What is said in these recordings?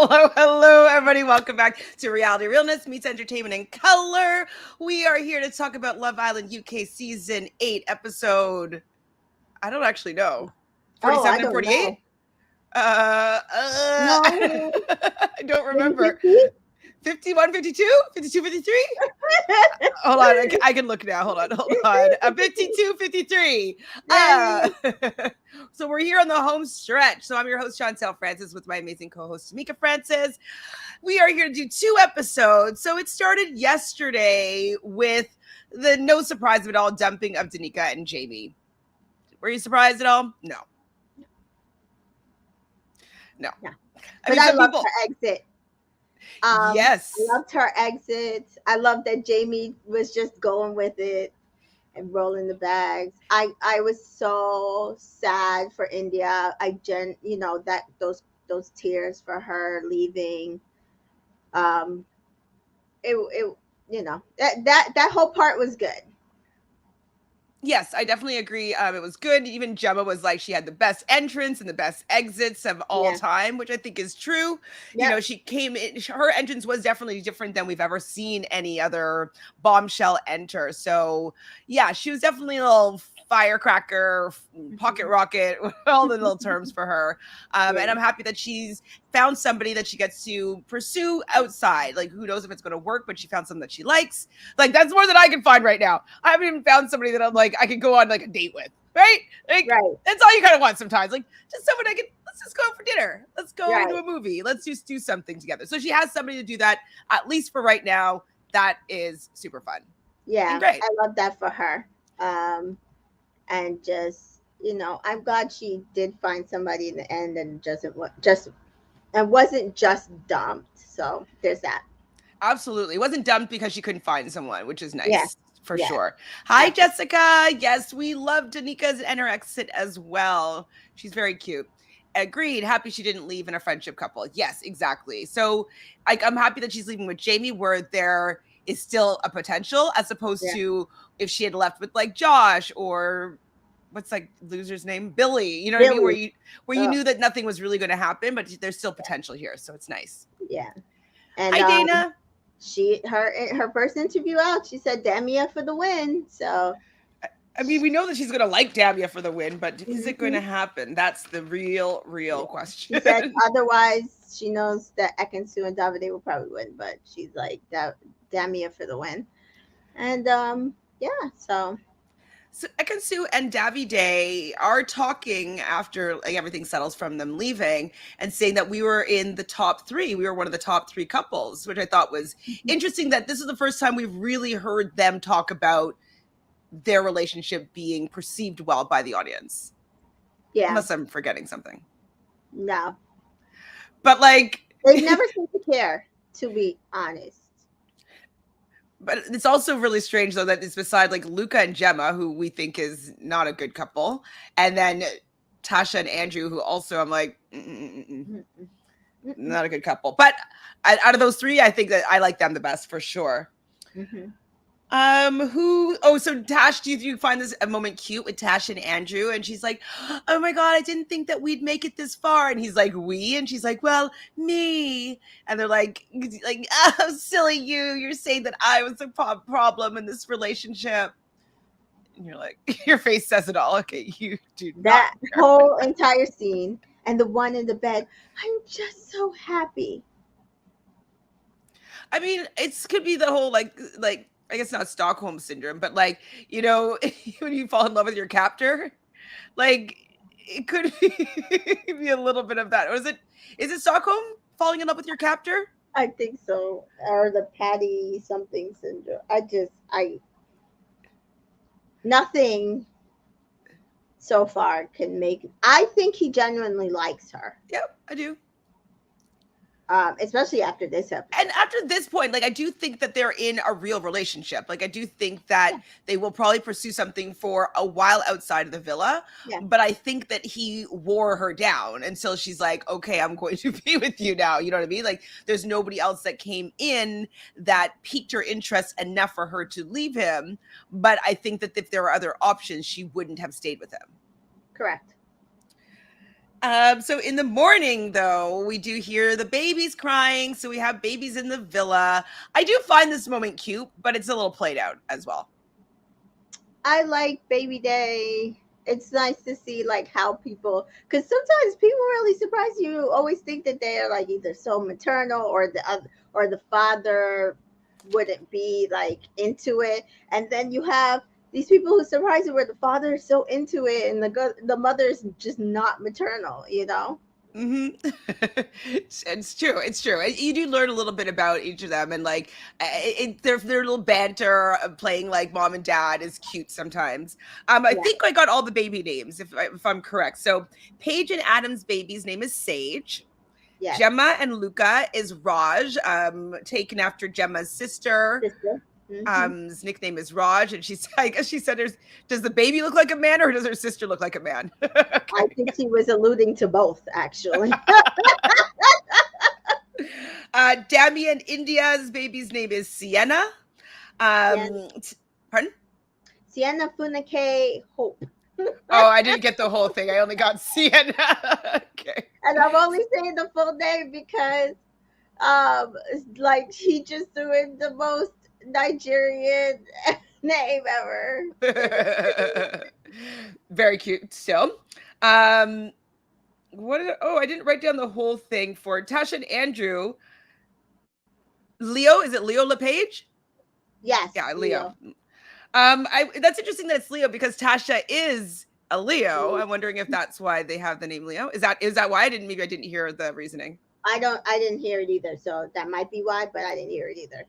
Hello, everybody. Welcome back to Realness meets entertainment in color. We are here to talk about Love Island UK Season 8 episode, I don't actually know, Oh, 47 I and don't 48? know. No. I don't Maybe remember. 50? 51, 52, 52, 53? Hold on, I can look now. Hold on. 52, 53. Yay. So we're here on the home stretch. So I'm your host, Francis, with my amazing co-host, Tamika Francis. We are here to do 2 episodes. So it started yesterday with the no surprise of it all dumping of Danica and Jamie. Were you surprised at all? No. Yeah. But I loved her exit. Yes. I loved her exit. I loved that Jamie was just going with it and rolling the bags. I was so sad for India. That those tears for her leaving. It that whole part was good. Yes, I definitely agree. It was good. Even Gemma was like, she had the best entrance and the best exits of all time, which I think is true. Yep. You know, she came in, her entrance was definitely different than we've ever seen any other bombshell enter. So yeah, she was definitely a little firecracker, pocket rocket, all the little terms for her. And I'm happy that she's found somebody that she gets to pursue outside. Like, who knows if it's going to work, but she found something that she likes. Like, that's more than I can find right now. I haven't even found somebody that I'm like, I could go on like a date with, right? Like, that's all you kind of want sometimes. Like, just someone let's just go out for dinner. Let's go to a movie. Let's just do something together. So she has somebody to do that, at least for right now. That is super fun. Yeah, great. I love that for her. And just, I'm glad she did find somebody in the end and wasn't just dumped. So there's that. Absolutely. It wasn't dumped because she couldn't find someone, which is nice for sure. Hi, Jessica. Yes, we love Danica's and her exit as well. She's very cute. Agreed. Happy she didn't leave in a friendship couple. Yes, exactly. So I'm happy that she's leaving with Jamie, where there is still a potential, as opposed to if she had left with like Josh or what's like loser's name, Billy. You know what I mean? Where you knew that nothing was really going to happen, but there's still potential here, so it's nice. Yeah. And hi, Dana. Her first interview out, she said Damia for the win. So I mean, we know that she's going to like Damia for the win, but is it going to happen? That's the real question. She said otherwise she knows that Ekin-su and Davide will probably win, but she's like Damia for the win. And So Ekin-su and Davide are talking after like everything settles from them leaving and saying that we were in the top 3. We were one of the top 3 couples, which I thought was interesting, that this is the first time we've really heard them talk about their relationship being perceived well by the audience. Yeah. Unless I'm forgetting something. No. But like... They never seem to care, to be honest. But it's also really strange, though, that it's beside like Luca and Gemma, who we think is not a good couple, and then Tasha and Andrew, who also I'm like, not a good couple. But out of those 3, I think that I like them the best for sure. So Tash, do you find this a moment cute with Tash and Andrew? And she's like, oh my God, I didn't think that we'd make it this far. And he's like, we? And she's like, well, me. And they're like, oh, silly you're saying that I was the problem in this relationship. And you're like, your face says it all. Okay, you do that whole entire scene and the one in the bed. I'm just so happy. I mean, it could be the whole like I guess not Stockholm syndrome, but like, when you fall in love with your captor, like it could be a little bit of that. Or is it Stockholm falling in love with your captor? I think so. Or the Patty something syndrome. Nothing so far can make. I think he genuinely likes her. Yep, I do. Especially after this episode. And after this point, like, I do think that they're in a real relationship. Like, I do think that they will probably pursue something for a while outside of the villa. Yeah. But I think that he wore her down until she's like, okay, I'm going to be with you now. You know what I mean? Like, there's nobody else that came in that piqued her interest enough for her to leave him. But I think that if there were other options, she wouldn't have stayed with him. Correct. So in the morning, though, we do hear the babies crying. So we have babies in the villa. I do find this moment cute, but it's a little played out as well. I like Baby Day. It's nice to see like how people, because sometimes people really surprise you. You always think that they are like either so maternal or the other, or the father wouldn't be like into it, and then you have these people who surprise you where the father is so into it and the mother is just not maternal. You know? It's true. It's true. You do learn a little bit about each of them, and like their little banter of playing like mom and dad is cute sometimes. I Yeah. think I got all the baby names if I'm correct. So Paige and Adam's baby's name is Sage. Yes. Gemma and Luca is Raj, taken after Gemma's sister. Sister. Hmm. His nickname is Raj, and she's I guess she said, "Does the baby look like a man, or does her sister look like a man?" I Okay. think she was alluding to both, actually. Dami and India's baby's name is Sienna. Sienna, Pardon? Sienna Funake Hope. Oh, I didn't get the whole thing. I only got Sienna. Okay. And I'm only saying the full name because like he just threw in the most Nigerian name ever. Very cute still. Um, I didn't write down the whole thing for Tasha and Andrew. Leo, is it Leo LePage? Yes, Yeah, Leo. Leo. I that's interesting that it's Leo because Tasha is a Leo. I'm wondering if that's why they have the name Leo. Is that why? Maybe I didn't hear the reasoning. I didn't hear it either, so that might be why, but I didn't hear it either.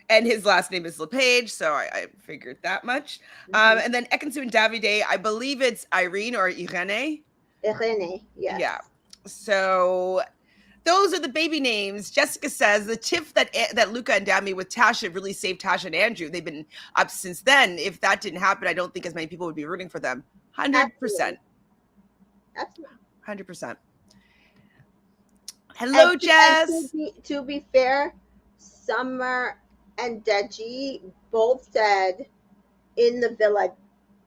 And his last name is LePage, so I figured that much. Mm-hmm. And then Ekin-su and Davide, I believe it's Irene or Irene. Irene, Yeah. yes. So those are the baby names. Jessica says the tiff that Luca and Dami with Tasha really saved Tasha and Andrew. They've been up since then. If that didn't happen, I don't think as many people would be rooting for them. 100%. Absolutely. Absolutely. 100%. Hello, Jess. To be fair, Summer and Deji both said in the villa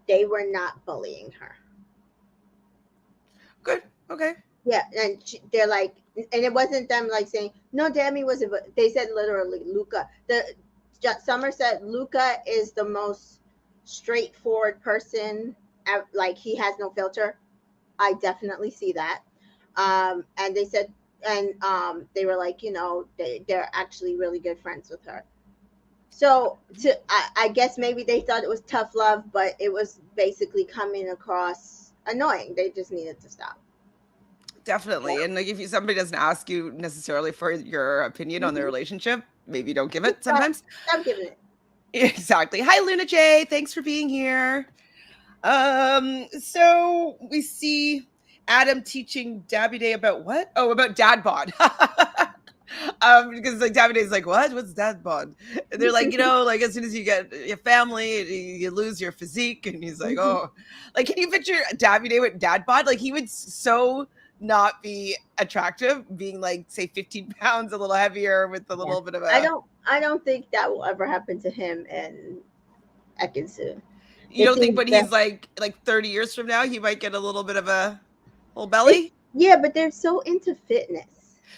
they were not bullying her. Good. Okay. Yeah, and they're like, and it wasn't them like saying no, Demi wasn't. But they said literally, Luca. Summer said Luca is the most straightforward person. Like he has no filter. I definitely see that. And they said, and they were like, they're actually really good friends with her. So I guess maybe they thought it was tough love, but it was basically coming across annoying. They just needed to stop. Definitely. Yeah. And like if somebody doesn't ask you necessarily for your opinion on their Mm-hmm. relationship, maybe you don't give it Stop, sometimes. stop giving it. Exactly. Hi, Luna J. Thanks for being here. So we see Adam teaching Davide about what? Oh, about dad bod. Because like Davide's like, what? What's dad bod? And they're like, like as soon as you get your family, you lose your physique. And he's like, Mhm. oh, like can you picture Davide with dad bod? Like he would so not be attractive, being like say 15 pounds, a little heavier with a Yeah. little bit of a. I don't think that will ever happen to him and Ekin-su. You They don't think seem when that he's like 30 years from now, he might get a little bit of a whole they, belly? yeah, but they're so into fitness.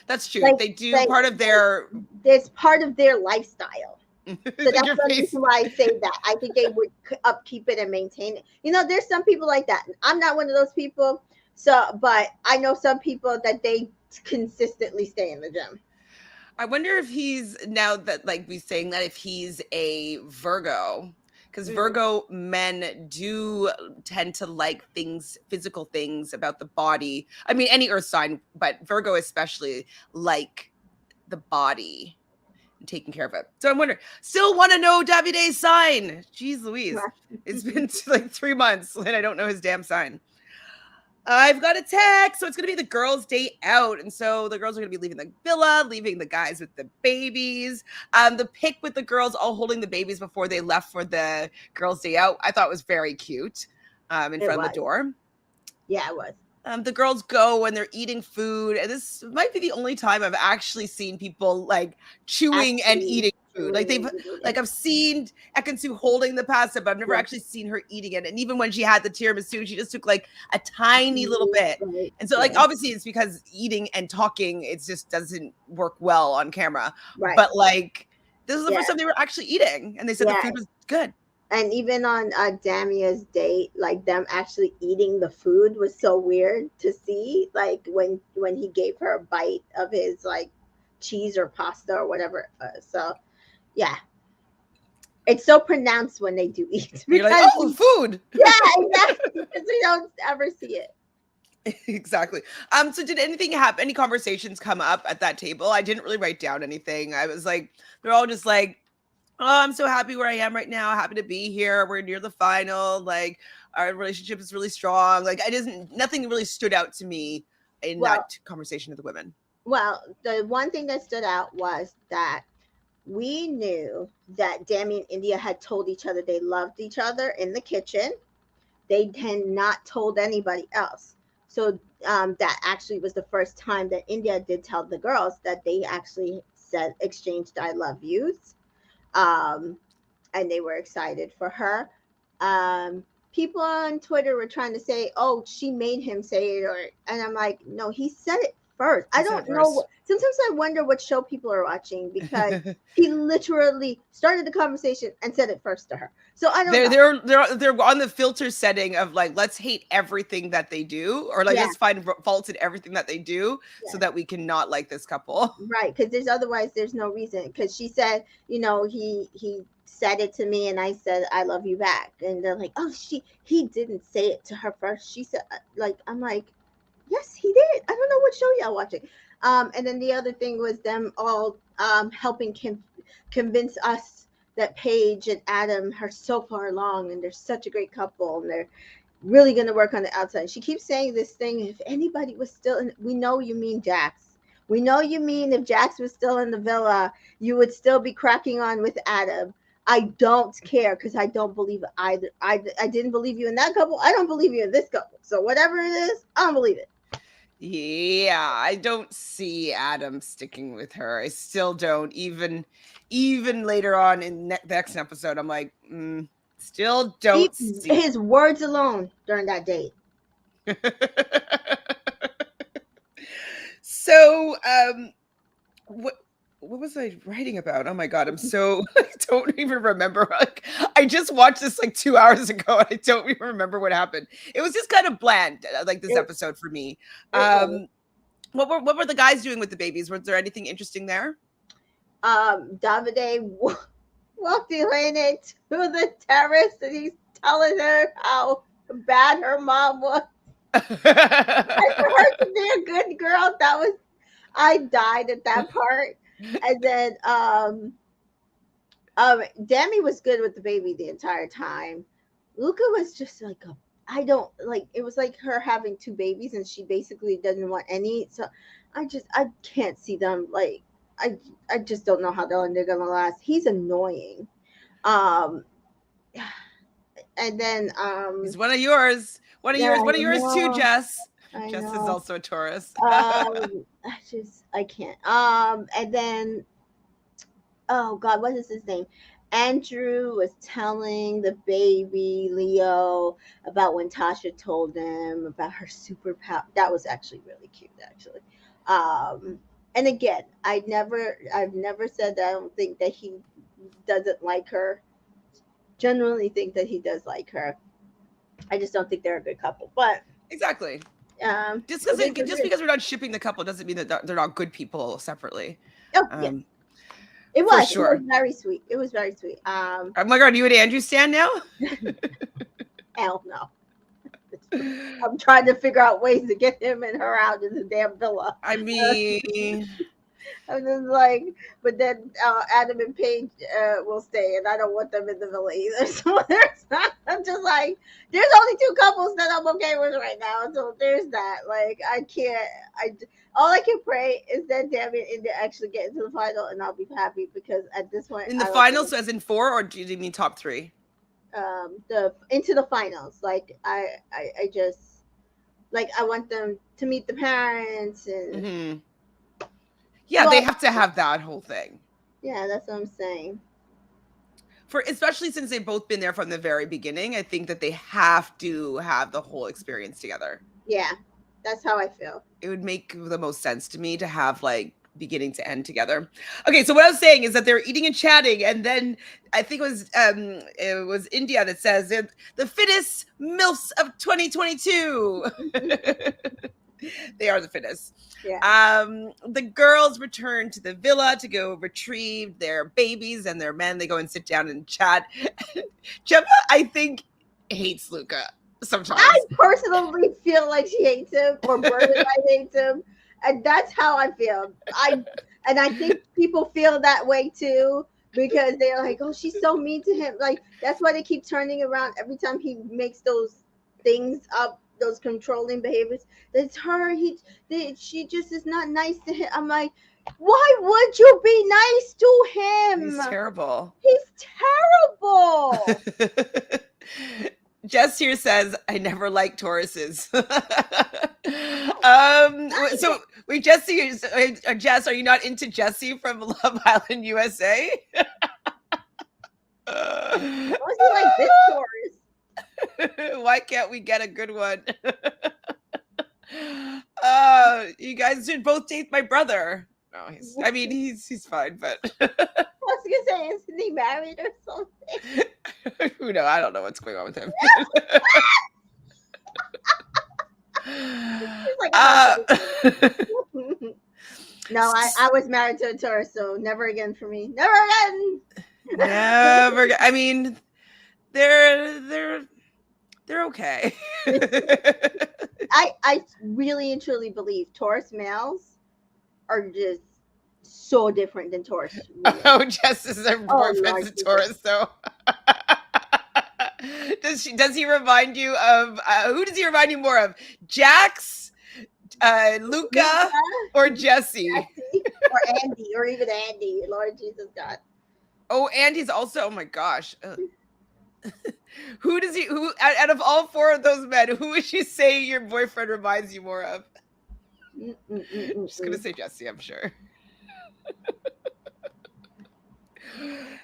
That's true. Like They do like part of their it's part of their lifestyle. So like that's your one face. reason why I say that. I think they would upkeep it and maintain it. There's some people like that. I'm not one of those people. So, but I know some people that they consistently stay in the gym. I wonder if he's now that like we're saying that if he's a Virgo, because Mm. Virgo men do tend to like things, physical things about the body. I mean, any earth sign, but Virgo especially like the body and taking care of it. So I'm wondering, still want to know Davide's sign. Jeez Louise. It's been like 3 months and I don't know his damn sign. I've got a text. So it's going to be the girls' day out. And so the girls are going to be leaving the villa, leaving the guys with the babies. The pic with the girls all holding the babies before they left for the girls' day out, I thought was very cute in It front of was. the door. Yeah, it was. The girls go and they're eating food. And this might be the only time I've actually seen people like chewing and Actually eating food. Like I've seen Ekin-su holding the pasta, but I've never actually seen her eating it. And even when she had the tiramisu, she just took like a tiny little bit. And so like obviously it's because eating and talking, it just doesn't work well on camera. But like this is the first time they were actually eating, and they said the food was good. And even on Damia's date, like them actually eating the food was so weird to see. Like when he gave her a bite of his like cheese or pasta or whatever. So yeah, it's so pronounced when they do eat. You're like, oh, food. Yeah, exactly. Because we don't ever see it. Exactly. So did anything happen? Any conversations come up at that table? I didn't really write down anything. I was like, they're all just like, oh, I'm so happy where I am right now. Happy to be here. We're near the final. Like our relationship is really strong. Like nothing really stood out to me in that conversation with the women. Well, the one thing that stood out was that we knew that Dami and India had told each other they loved each other in the kitchen. They had not told anybody else. So that actually was the first time that India did tell the girls that they actually exchanged I love yous. And they were excited for her. People on Twitter were trying to say, oh, she made him say it. And I'm like, no, he said it first. I don't know. Sometimes I wonder what show people are watching, because he literally started the conversation and said it first to her. So I don't know. They're on the filter setting of like, let's hate everything that they do, or like let's find faults in everything that they do, so that we can not like this couple. Right, because otherwise there's no reason. Because she said, he said it to me and I said I love you back, and they're like, oh, he didn't say it to her first. She said, like, I'm like, yes, he did. I don't know what show y'all watching. And then the other thing was them all helping convince us that Paige and Adam are so far along and they're such a great couple and they're really going to work on the outside. She keeps saying this thing, if anybody was still in, we know you mean Jax. We know you mean if Jax was still in the villa, you would still be cracking on with Adam. I don't care, because I don't believe either. I didn't believe you in that couple. I don't believe you in this couple. So whatever it is, I don't believe it. Yeah, I don't see Adam sticking with her. I still don't. Even later on in the next episode, I'm like, still don't see his words alone during that date. So, what was I writing about? Oh my God, I don't even remember. Like, I just watched this like 2 hours ago and I don't even remember what happened. It was just kind of bland, like this episode for me. What were the guys doing with the babies? Was there anything interesting there? Davide walked Elena to the terrace and he's telling her how bad her mom was. And for her to be a good girl, I died at that part. And then Dami was good with the baby the entire time. Luca was just like it was like her having two babies and she basically doesn't want any. So I can't see them, like, I just don't know how long they're gonna last. He's annoying. And then he's one of yours. One of yours too, Jess. Jess is also a Taurus. I can't. And then, oh God, what is his name? Andrew was telling the baby Leo about when Tasha told him about her superpower. That was actually really cute, actually. And again, I've never said that I don't think that he doesn't like her. Genuinely think that he does like her. I just don't think they're a good couple. But exactly. Just because we're not shipping the couple doesn't mean that they're not good people separately. Oh, yeah. It was. Sure. It was very sweet. It was very sweet. Oh my God, you and Andrew stand now? Hell no. I'm trying to figure out ways to get him and her out of the damn villa. I mean, I'm just like, but then Adam and Paige will stay, and I don't want them in the villa either. So I'm just like, there's only two couples that I'm okay with right now. So there's that. Like, I can't. All I can pray is that Dami and India actually get into the final, and I'll be happy, because at this point, in the finals, so as in 4, or do you mean top 3? Into the finals. Like, I just, like, I want them to meet the parents and. Mm-hmm. Yeah, they have to have that whole thing. Yeah, that's what I'm saying. For especially since they've both been there from the very beginning, I think that they have to have the whole experience together. Yeah, that's how I feel. It would make the most sense to me to have like beginning to end together. Okay, so what I was saying is that they're eating and chatting, and then I think it was India that says the fittest MILFs of 2022. They are the fittest. Yeah. The girls return to the villa to go retrieve their babies and their men. They go and sit down and chat. Gemma, I think, hates Luca sometimes. I personally feel like she hates him, or Bernadette hates him, and that's how I feel. I think people feel that way too, because they're like, "Oh, she's so mean to him." Like that's why they keep turning around every time he makes those things up, those controlling behaviors. It's her. She just is not nice to him. I'm like, why would you be nice to him? He's terrible. He's terrible. Jess here says, I never liked Tauruses. So wait, Jess, are you not into Jessie from Love Island USA? Why was he like this Taurus? Why can't we get a good one? You guys should both date my brother. No, he's fine, but I was gonna say, isn't he married or something? who knows? I don't know what's going on with him. No, I was married to a Taurus, so never again for me. Never again. Never again. I mean, they're okay. I really and truly believe Taurus males are just so different than Taurus women. Oh, Jess is her boyfriend's a Taurus, though. Does he remind you of who does he remind you more of? Jax, Luca, or Jessie? Or Andy, or even Andy. Lord Jesus God. Oh, Andy's also. Oh my gosh. Who out of all four of those men, who would you say your boyfriend reminds you more of? I'm just gonna say Jessie, I'm sure.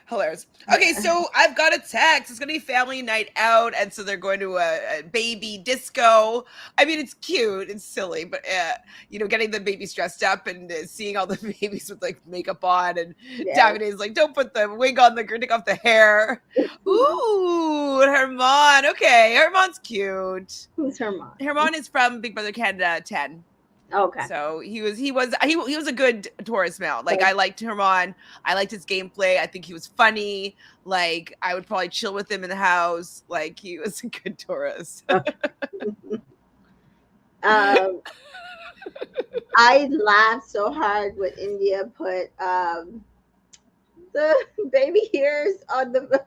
Hilarious. Okay, so I've got a text. It's gonna be family night out, and so they're going to a baby disco. I mean, it's cute, it's silly, but getting the babies dressed up and seeing all the babies with like makeup on, and Davide's like, "Don't put the wig on, take off the hair." Ooh, Herman. Okay, Herman's cute. Who's Herman? Herman is from Big Brother Canada 10. Okay. So he was a good Taurus male. Like I liked Herman. I liked his gameplay. I think he was funny. Like I would probably chill with him in the house. Like he was a good Taurus. I laughed so hard when India put the baby hairs on the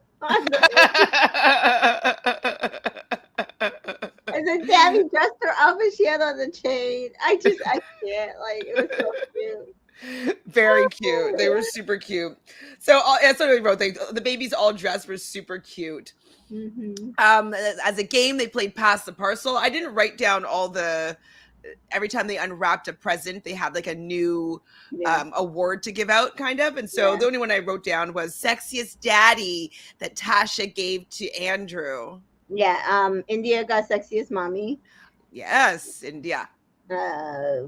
and then Tammy dressed her up and she had on the chain. I can't. Like, it was so cute. Very cute. They were super cute. So that's what we wrote. The babies all dressed were super cute. Mm-hmm. As a game, they played Pass the Parcel. I didn't write down every time they unwrapped a present, they had like a new award to give out, kind of. And so the only one I wrote down was Sexiest Daddy that Tasha gave to Andrew. Yeah, India got Sexiest Mommy. Yes, India. Yeah,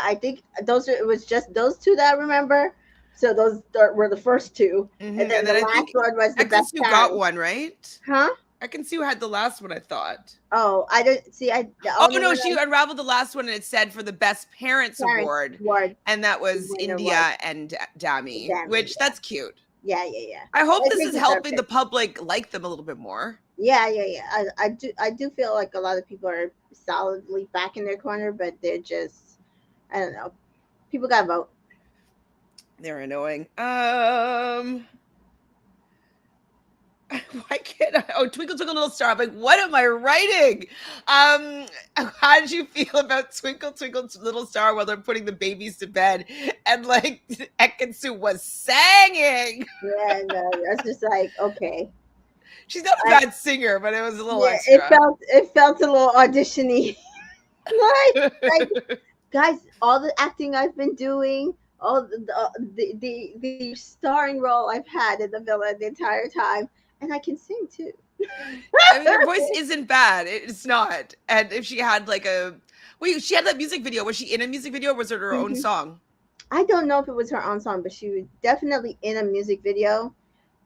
I think it was just those two that I remember. So those were the first two. Mm-hmm. And then the last one was the best Ekin-su got one, right? Huh? Ekin-su had the last one, I thought. Oh, I didn't see. She unraveled the last one, and it said for the Best Parents Award. And that was India and Dami, which that's cute. Yeah. I hope this is helping the public like them a little bit more. Yeah. I do feel like a lot of people are solidly back in their corner, but they're just, I don't know. People gotta vote. They're annoying. Why can't I? Oh, Twinkle Twinkle Little Star. I'm like, what am I writing? How did you feel about Twinkle Twinkle Little Star while they're putting the babies to bed? And like Ekin-su was singing. Yeah, no, that's just like, okay. She's not a bad singer, but it was a little extra. It felt a little audition-y. like, guys, all the acting I've been doing Oh, the starring role I've had in the villa the entire time, and I can sing too. I mean, her voice isn't bad. It's not. And if she had like a wait, she had that music video. Was she in a music video or was it her own Hmm. song? I don't know if it was her own song, but she was definitely in a music video.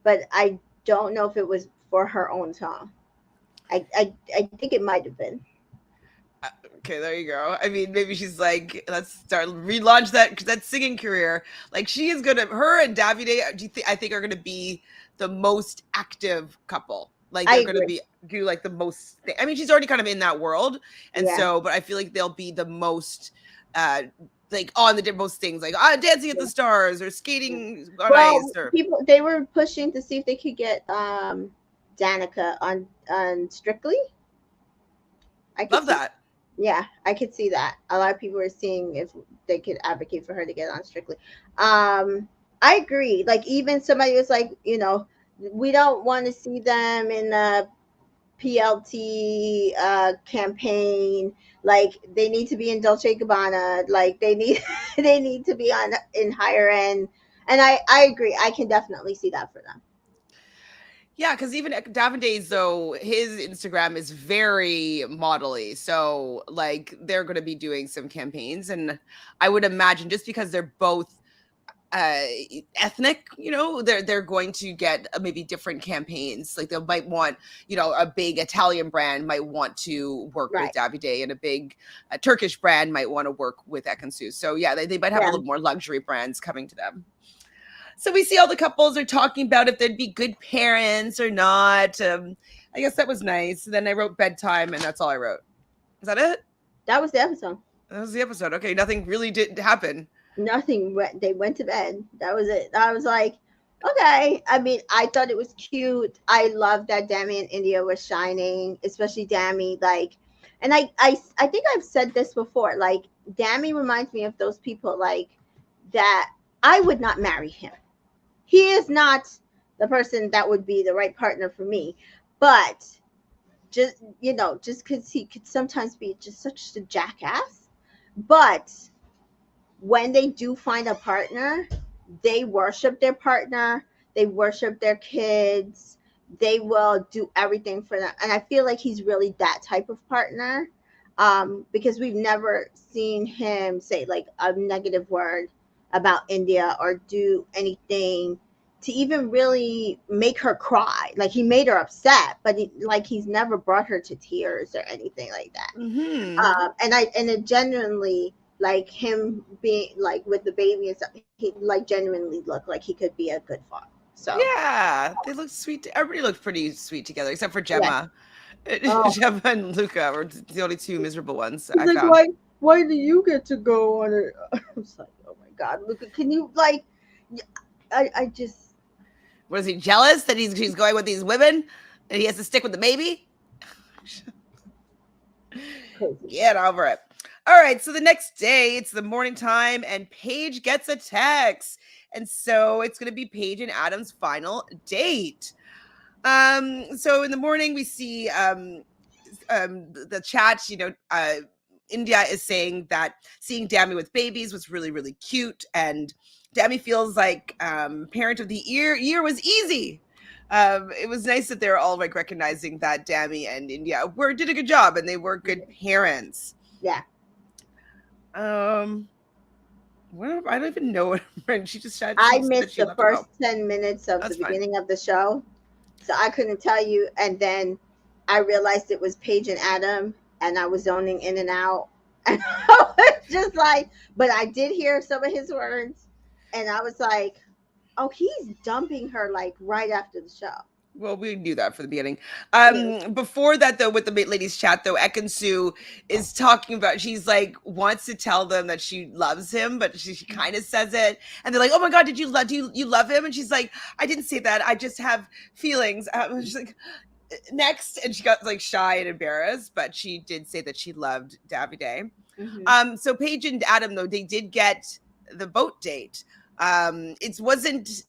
But I don't know if it was for her own song. I think it might have been. Okay, there you go. I mean, maybe she's like, let's start relaunch that singing career. Like she is gonna, her and Davide, I think are gonna be the most active couple. Like I they're gonna agree. be do like the most. I mean, she's already kind of in that world, and Yeah. so, but I feel like they'll be the most, uh, like on the most things, like Dancing at the Yeah. Stars or Yeah. Skating on Ice Well, or people they were pushing to see if they could get Danica on Strictly. I could love see. that. Yeah, I could see that. A lot of people were seeing if they could advocate for her to get on Strictly. I agree. Like even somebody was like, we don't want to see them in the PLT campaign. Like they need to be in Dolce Gabbana. Like they need they need to be on in higher end. And I agree. I can definitely see that for them. Yeah, because even Davinda's though his Instagram is very modelly, so like they're going to be doing some campaigns, and I would imagine just because they're both uh ethnic, they're going to get maybe different campaigns. Like they might want, a big Italian brand might want to work with Right. Davide, and a big Turkish brand might want to work with Ekin-su. So yeah, they might have a Yeah. little more luxury brands coming to them. So we see all the couples are talking about if they'd be good parents or not. I guess that was nice. Then I wrote bedtime, and that's all I wrote. Is that it? That was the episode. That was the episode. Okay, nothing really did happen. Nothing. They went to bed. That was it. I was like, okay. I mean, I thought it was cute. I love that Dami and India was shining, especially Dami. Like, and I think I've said this before. Like, Dami reminds me of those people like that. I would not marry him. He is not the person that would be the right partner for me. But just because he could sometimes be just such a jackass, but when they do find a partner, they worship their partner, they worship their kids, they will do everything for them. And I feel like he's really that type of partner, because we've never seen him say like a negative word about India or do anything to even really make her cry. Like he made her upset, but like he's never brought her to tears or anything like that. Mm-hmm. And it genuinely, like him being like with the baby and stuff, he like genuinely looked like he could be a good father. So Yeah, they look sweet. Everybody looked pretty sweet together, except for yeah. Gemma. Oh, Gemma and Luca were the only two miserable ones he's I like, found. why do you get to go on it? I was like, oh my god, Luca, can you like? I just Was he jealous that she's going with these women and he has to stick with the baby? crazy. Get over it. All right, so the next day, it's the morning time, and Paige gets a text. And so it's going to be Paige and Adam's final date. So in the morning, we see the chat, India is saying that seeing Dami with babies was really, really cute. And Dami feels like parent of the year was easy. It was nice that they're all like recognizing that Dami and India did a good job and they were good parents. Yeah. Well, I don't even know what she just said. I She said that missed she the left. first Oh, 10 minutes of the that's fine. beginning of the show, so I couldn't tell you. And then I realized it was Paige and Adam, and I was zoning in and out. And I was just like, but I did hear some of his words, and I was like, oh, he's dumping her like right after the show. Well, we knew that for the beginning. Yeah. Before that, though, with the ladies' chat, though, Ekin-su is talking about. She's like wants to tell them that she loves him, but she kind of says it, and they're like, "Oh my god, did you love? Do you love him?" And she's like, "I didn't say that. I just have feelings." She's like, "Next," and she got like shy and embarrassed, but she did say that she loved Davide. Mm-hmm. So Paige and Adam, though, they did get the boat date. It wasn't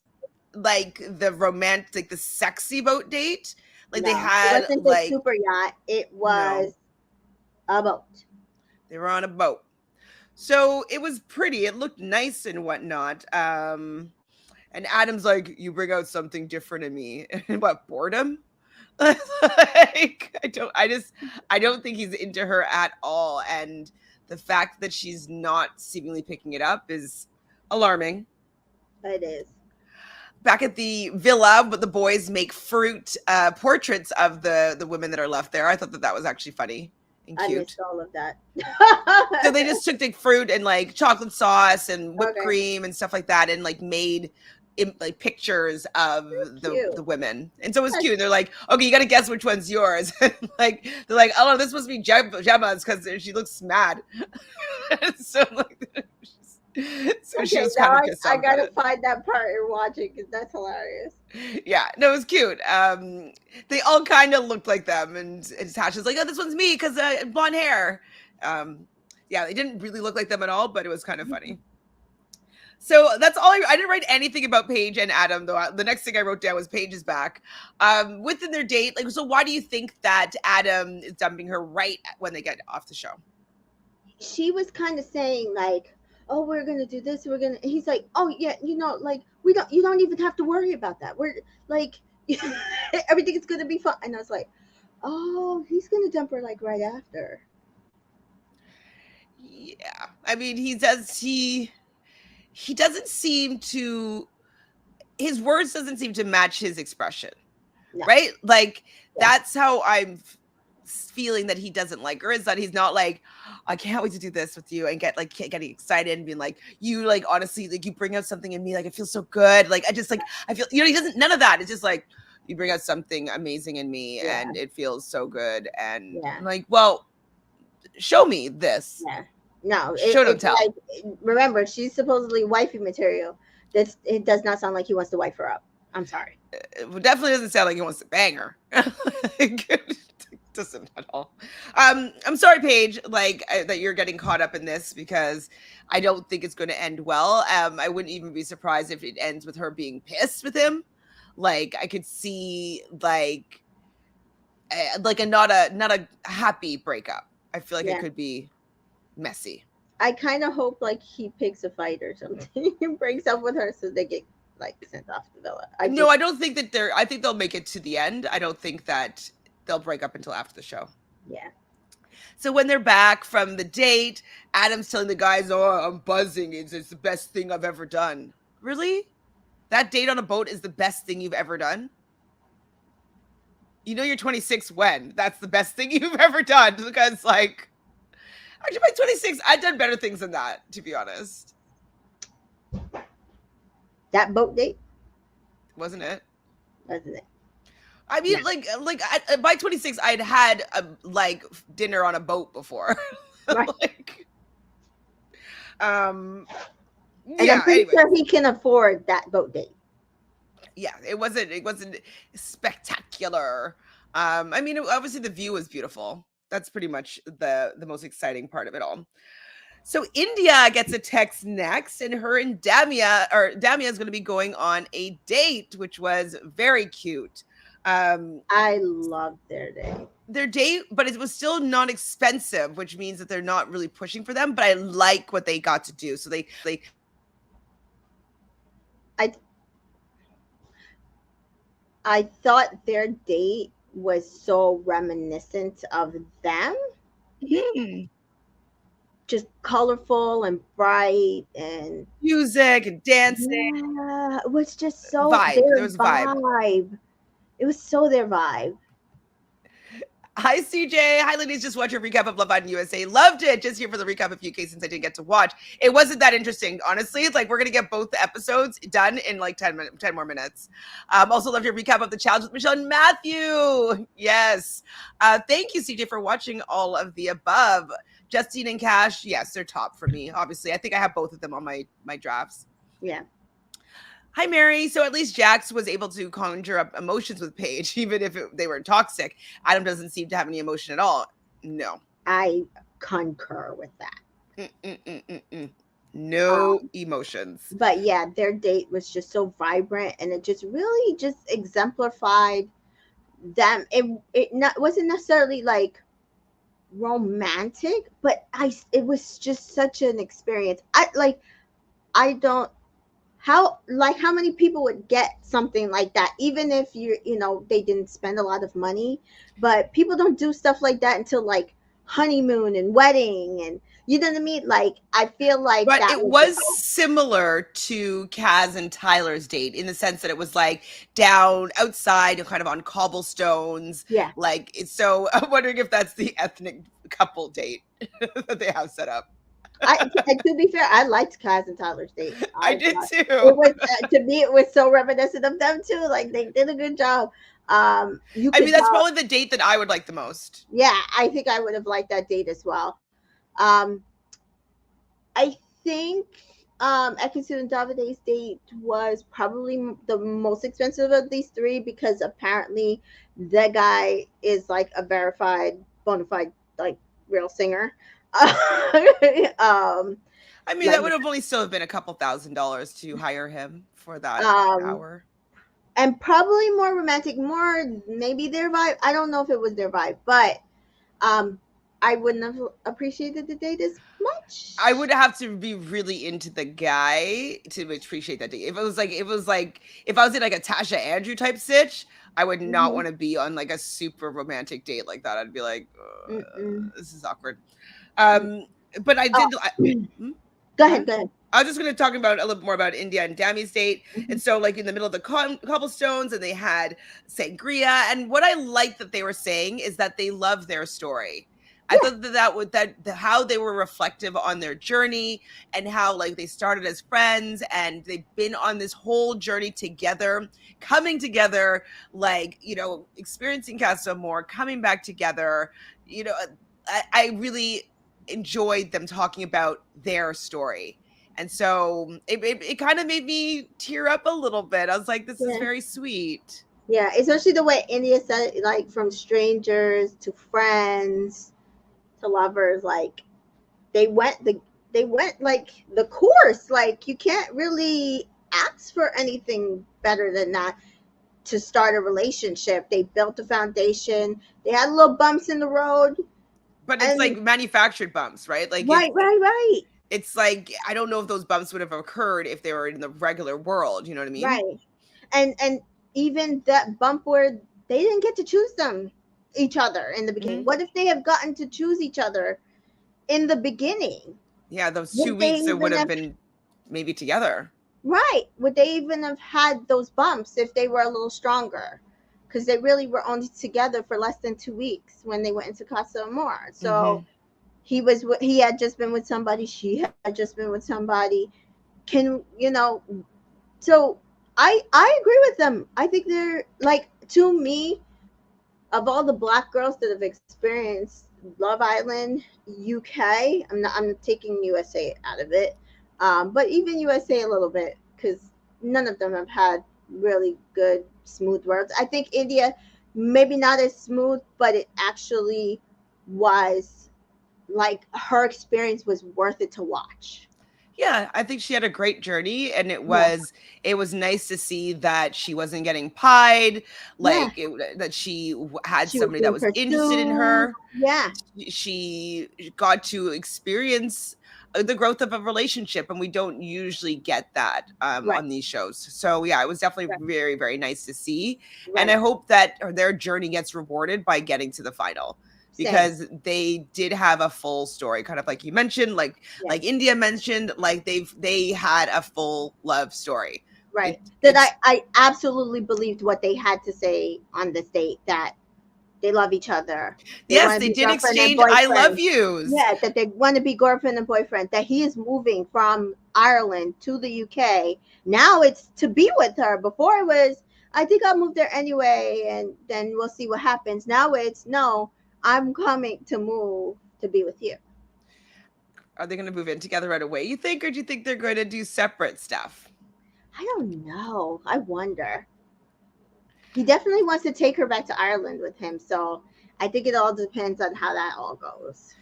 like the romantic, like the sexy boat date. Like they No, it had wasn't the like super yacht. It no, was a boat. they were on a boat. So it was pretty. It looked nice and whatnot. And Adam's like, "You bring out something different in me." And what, boredom? Like, I don't think he's into her at all. And the fact that she's not seemingly picking it up is alarming. It is. Back at the villa, but the boys make fruit portraits of the women that are left there. I thought that was actually funny and I cute. missed all of that. So they just took the fruit and like chocolate sauce and whipped Okay. cream and stuff like that, and like made like pictures of the women. And so it was cute. They're like, okay, you got to guess which one's yours. Like they're like, oh no, this must be Gemma's because she looks mad. So like, so she was kind of pissed off. I gotta find that part and watch it because that's hilarious. Yeah, no, it was cute. They all kind of looked like them, and Tasha's like, oh, this one's me because blonde hair. Yeah, they didn't really look like them at all, but it was kind of funny. So that's all. I didn't write anything about Paige and Adam, though. The next thing I wrote down was Paige is back. Within their date, like, so why do you think that Adam is dumping her right when they get off the show? She was kind of saying like, "Oh, we're gonna do this. We're gonna." He's like, "Oh yeah, like we don't. You don't even have to worry about that. We're like, everything is gonna be fun." And I was like, "Oh, he's gonna dump her like right after." Yeah, I mean, he does. He doesn't seem to. His words doesn't seem to match his expression, right? Like that's how I'm feeling that he doesn't like her, is that he's not like, I can't wait to do this with you, and getting excited and being like, you like honestly like you bring out something in me, like it feels so good, like I just like I feel, he doesn't, none of that. It's just like you bring out something amazing in me and it feels so good, and I'm like, well, show me this. No, it's tell. Like, remember, she's supposedly wifey material. It does not sound like he wants to wife her up. I'm sorry. It definitely doesn't sound like he wants to bang her. Doesn't at all. I'm sorry, Paige, like that you're getting caught up in this, because I don't think it's going to end well. I wouldn't even be surprised if it ends with her being pissed with him. Like I could see like a not a happy breakup. I feel like it could be messy. I kind of hope like he picks a fight or something and breaks up with her so they get like sent off the villa. I don't think that I think they'll make it to the end. I don't think that they'll break up until after the show. Yeah. So when they're back from the date, Adam's telling the guys, "Oh, I'm buzzing. It's the best thing I've ever done." Really? That date on a boat is the best thing you've ever done? You know you're 26 when? That's the best thing you've ever done, because like actually by 26, I've done better things than that, to be honest. That boat date? Wasn't it? Wasn't it? I mean, by 26, I'd had like dinner on a boat before. Right. Like, and I'm pretty sure he can afford that boat date. Yeah, it wasn't spectacular. I mean, obviously the view was beautiful. That's pretty much the most exciting part of it all. So India gets a text next, and her and Damia is going to be going on a date, which was very cute. I loved their date, but it was still not expensive, which means that they're not really pushing for them, but I like what they got to do. So I thought their date was so reminiscent of them. Mm-hmm. Just colorful and bright and music and dancing. Yeah, it was just so vibe. There was vibe. It was so their vibe. Hi, CJ. Hi, ladies. Just watch a recap of Love Island USA. Loved it. Just here for the recap of UK since I didn't get to watch. It wasn't that interesting, honestly. It's like we're going to get both the episodes done in like 10 more minutes. Also loved your recap of the challenge with Michelle and Matthew. Yes. Thank you, CJ, for watching all of the above. Justine and Cash, yes, they're top for me, obviously. I think I have both of them on my drafts. Yeah. Hi, Mary. So at least Jax was able to conjure up emotions with Paige, even if they were toxic. Adam doesn't seem to have any emotion at all. No. I concur with that. No emotions. But yeah, their date was just so vibrant, and it just really just exemplified them. It wasn't necessarily like romantic, but it was just such an experience. I don't how many people would get something like that, even if they didn't spend a lot of money, but people don't do stuff like that until like honeymoon and wedding, and you know what I mean. Like, I feel like But that it was was just similar to Kaz and Tyler's date in the sense that it was like down outside, kind of on cobblestones. yeah. Like, so I'm wondering if that's the ethnic couple date that they have set up. To be fair, I liked Kaz and Tyler's date. I I did thought too. it was, to me, it was so reminiscent of them too. Like, they did a good job. You I mean, could that's tell. probably the date that I would like the most. Yeah, I think I would have liked that date as well. Um, I think Ekin-su and Davide's date was probably the most expensive of these three, because apparently the guy is like a verified, bona fide, like, real singer. um, I mean, that like, would have only still have been a couple $1,000s to hire him for that um, hour. and probably more romantic, more maybe their vibe. I don't know if it was their vibe, but um, I wouldn't have appreciated the date as I much. would have to be really into the guy to appreciate that date. If it was like if I was in like a Tasha Andrew type stitch, I would not Hmm. want to be on like a super romantic date like that. I'd be like, Mm-mm. this is awkward. Mm. Um, but I Oh, did. Hmm? go Go ahead, ahead. go ahead. I was just going to talk about a little more about India and Dami's date. Mhm. And so, like in the middle of the cobblestones, and they had sangria. And what I liked that they were saying is that they love their story. I Yeah, thought that would how they were reflective on their journey, and how like they started as friends and they've been on this whole journey together, coming together, like experiencing Casa more, coming back together. You know, I really enjoyed them talking about their story. And so it kind of made me tear up a little bit. I was like, this is yeah, very sweet. yeah. Especially the way India said it, like, from strangers to friends to lovers. Like, they went the they went like the course. Like, you can't really ask for anything better than that to start a relationship. They built a foundation. They had little bumps in the road, But it's and like manufactured bumps, right? Like right, right, right, it's like I don't know if those bumps would have occurred if they were in the regular world. You know what I mean? right. And even that bump where they didn't get to choose each other in the beginning. Hmm. What if they have gotten to choose each other in the beginning? Yeah, those Would two they weeks that would even have have been maybe together. right? Would they even have had those bumps if they were a little stronger? Because they really were only together for less than 2 weeks when they went into Casa Amor. So Hmm. he had just been with somebody. She had just been with somebody. Can So I agree with them. I think they're like, to me, of all the black girls that have experienced Love Island UK, I'm taking USA out of it, but even USA a little bit, because none of them have had really good smooth words. I think India, maybe not as smooth, but it actually was, like, her experience was worth it to watch. Yeah, I think she had a great journey, and it Yeah, was it was nice to see that she wasn't getting pied, yeah. like that she had She was somebody that being was interested in pursued. her. Yeah, She got to experience the growth of a relationship, and we don't usually get that right, on these shows. So yeah, it was definitely right, very, very nice to see, and I right. hope that their journey gets rewarded by getting to the final, Same. because they did have a full story, kind of like you mentioned, Yeah. like India mentioned, like they had a full love story. Right. it, That it's I absolutely believed what they had to say on this date, that they love each other. They Yes, want to they be did girlfriend and exchange I love boyfriend. yous. Yeah, that they want to be girlfriend and boyfriend. That he is moving from Ireland to the UK. Now it's to be with her. Before it was, I think I'll move there anyway, and then we'll see what happens. Now it's, no, I'm coming to move to be with you. Are they going to move in together right away, you think, or do you think they're going to do separate stuff? I don't know. I wonder. He definitely wants to take her back to Ireland with him. So I think it all depends on how that all goes.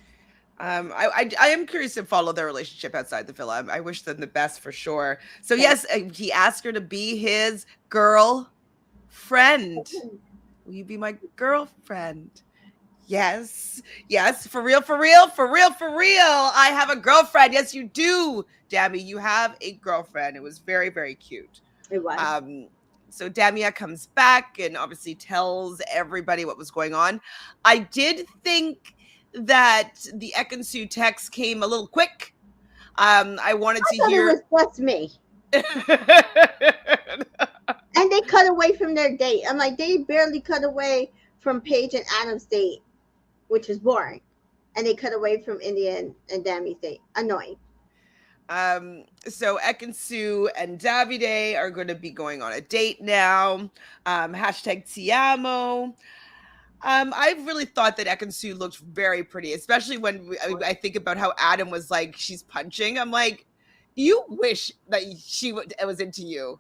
I am curious to follow their relationship outside the villa. I wish them the best for sure. So Same. yes, he asked her to be his girl friend. Will you be my girlfriend? Yes. Yes. For real, for real, for real, for real. I have a girlfriend. Yes, you do. Dammy, you have a girlfriend. It was very, very cute. It was. Um, so Damia comes back and obviously tells everybody what was going on. I did think that the Ekin-su text came a little quick. I wanted I to thought it hear. was just me. And they cut away from their date. I'm like, they barely cut away from Paige and Adam's date, which is boring. And they cut away from India and Dami's date. Annoying. So Ekin-su and Davide are going to be going on a date now. Hashtag Tiamo. I really thought that Ekin-su looked very pretty, especially when I think about how Adam was like, she's punching. I'm like, you wish that she was into you,